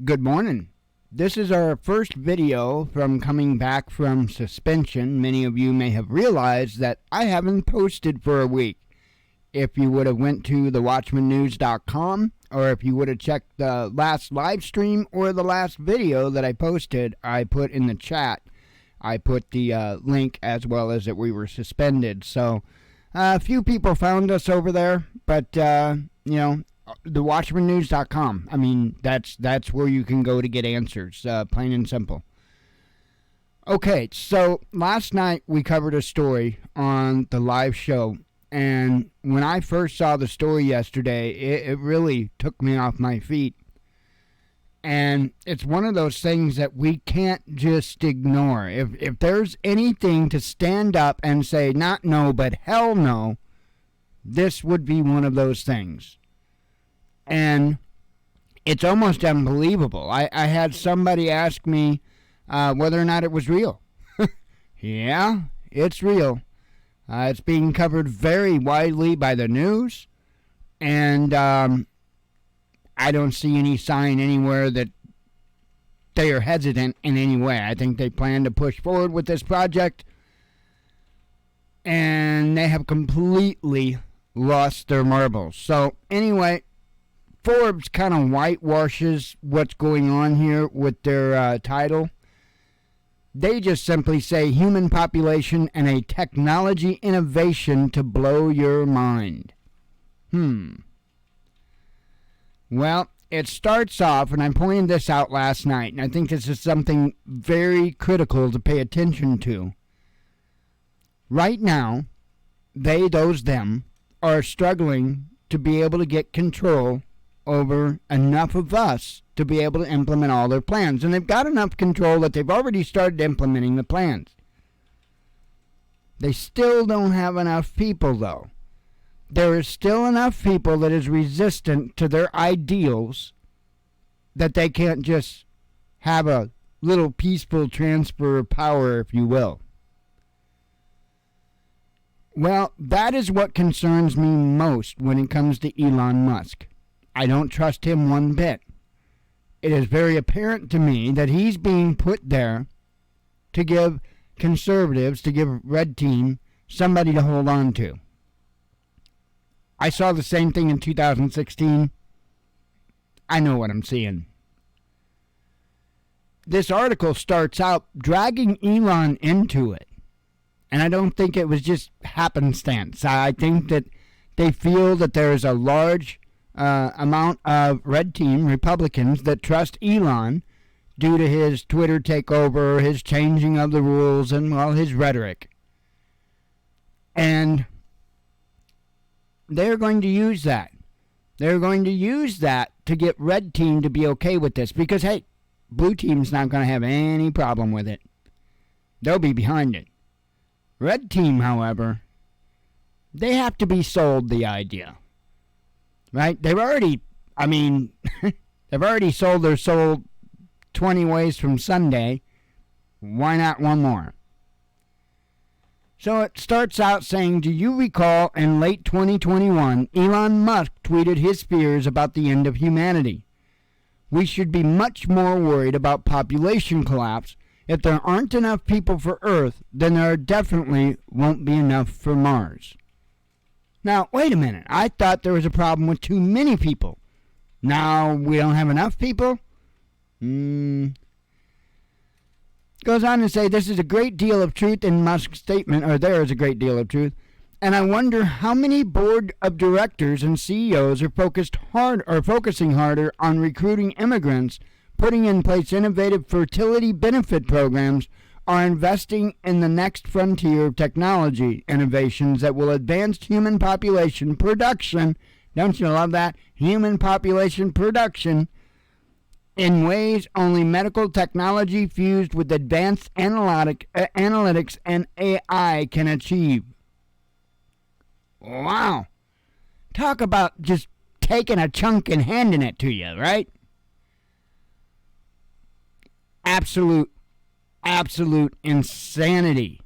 Good morning. This is our first video from coming back from suspension. Many of you may have realized that I haven't posted for a week. If you would have went to thewatchmannews.com or if you would have checked the last live stream or the last video that I posted, I put in the chat. I put the link as well as that we were suspended. So a few people found us over there, but thewatchmannews.com. I mean, that's where you can go to get answers, plain and simple. Okay, so last night we covered a story on the live show, and when I first saw the story yesterday, it really took me off my feet. And it's one of those things that we can't just ignore. If there's anything to stand up and say, not no, but hell no, this would be one of those things. And it's almost unbelievable. I had somebody ask me whether or not it was real. Yeah, it's real. It's being covered very widely by the news. And I don't see any sign anywhere that they are hesitant in any way. I think they plan to push forward with this project. And they have completely lost their marbles. So anyway, Forbes kind of whitewashes what's going on here with their title. They just simply say human population and a technology innovation to blow your mind. Well, it starts off, and I pointed this out last night, and I think this is something very critical to pay attention to. Right now, them, are struggling to be able to get control over enough of us to be able to implement all their plans. And they've got enough control that they've already started implementing the plans. They still don't have enough people, though. There is still enough people that is resistant to their ideals that they can't just have a little peaceful transfer of power, if you will. Well, that is what concerns me most when it comes to Elon Musk. I don't trust him one bit. It is very apparent to me that he's being put there to give conservatives, to give Red Team, somebody to hold on to. I saw the same thing in 2016. I know what I'm seeing. This article starts out dragging Elon into it. And I don't think it was just happenstance. I think that they feel that there is a large amount of Red Team Republicans that trust Elon due to his Twitter takeover, his changing of the rules, and, well, his rhetoric. And they're going to use that. They're going to use that to get Red Team to be okay with this because, hey, Blue Team's not going to have any problem with it. They'll be behind it. Red Team, however, they have to be sold the idea. Right? They've already sold their soul 20 ways from Sunday. Why not one more? So it starts out saying, do you recall in late 2021, Elon Musk tweeted his fears about the end of humanity? We should be much more worried about population collapse. If there aren't enough people for Earth, then there definitely won't be enough for Mars. Now, wait a minute. I thought there was a problem with too many people. Now we don't have enough people? Goes on to say this is a great deal of truth in Musk's statement, or there is a great deal of truth. And I wonder how many board of directors and CEOs are focusing harder on recruiting immigrants, putting in place innovative fertility benefit programs, are investing in the next frontier of technology innovations that will advance human population production. Don't you love that? Human population production in ways only medical technology fused with advanced analytics and AI can achieve. Wow. Talk about just taking a chunk and handing it to you, right? Absolute insanity,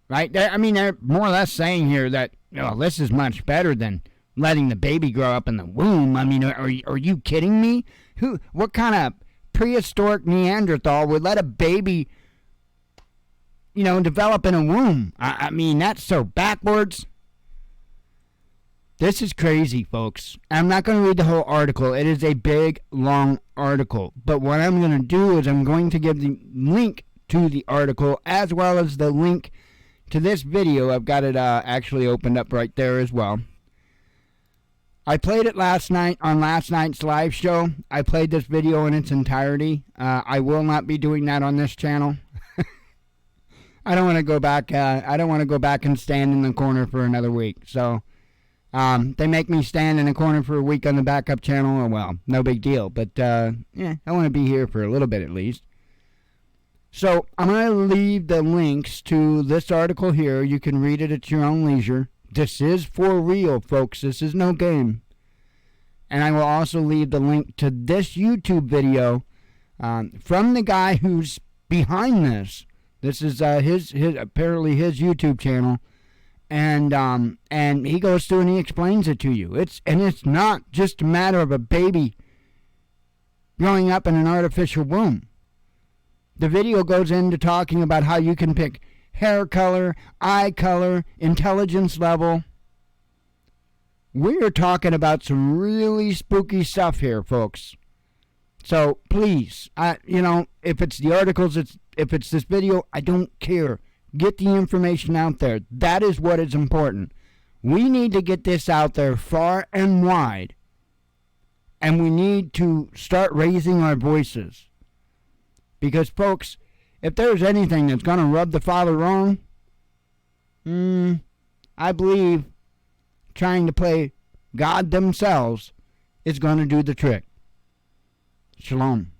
right? They're more or less saying here that this is much better than letting the baby grow up in the womb. I mean, are you kidding me? What kind of prehistoric Neanderthal would let a baby, develop in a womb? I mean, that's so backwards. This is crazy, folks. I'm not going to read the whole article. It is a big, long article. But what I'm going to do is I'm going to give the link to the article as well as the link to this video. I've got it actually opened up right there as well. I played it last night on last night's live show. I played this video in its entirety. I will not be doing that on this channel. I don't want to go back. I don't want to go back and stand in the corner for another week. So they make me stand in a corner for a week on the backup channel. Oh, well, no big deal. But I want to be here for a little bit at least. So I'm going to leave the links to this article here. You can read it at your own leisure. This is for real, folks. This is no game. And I will also leave the link to this YouTube video from the guy who's behind this. This is his apparently his YouTube channel. And he goes through and he explains it to you. It's not just a matter of a baby growing up in an artificial womb. The video goes into talking about how you can pick hair color, eye color, intelligence level. We're talking about some really spooky stuff here, folks. So please, if it's the articles, if it's this video, I don't care. Get the information out there. That is what is important. We need to get this out there far and wide. And we need to start raising our voices. Because, folks, if there's anything that's going to rub the Father wrong, I believe trying to play God themselves is going to do the trick. Shalom.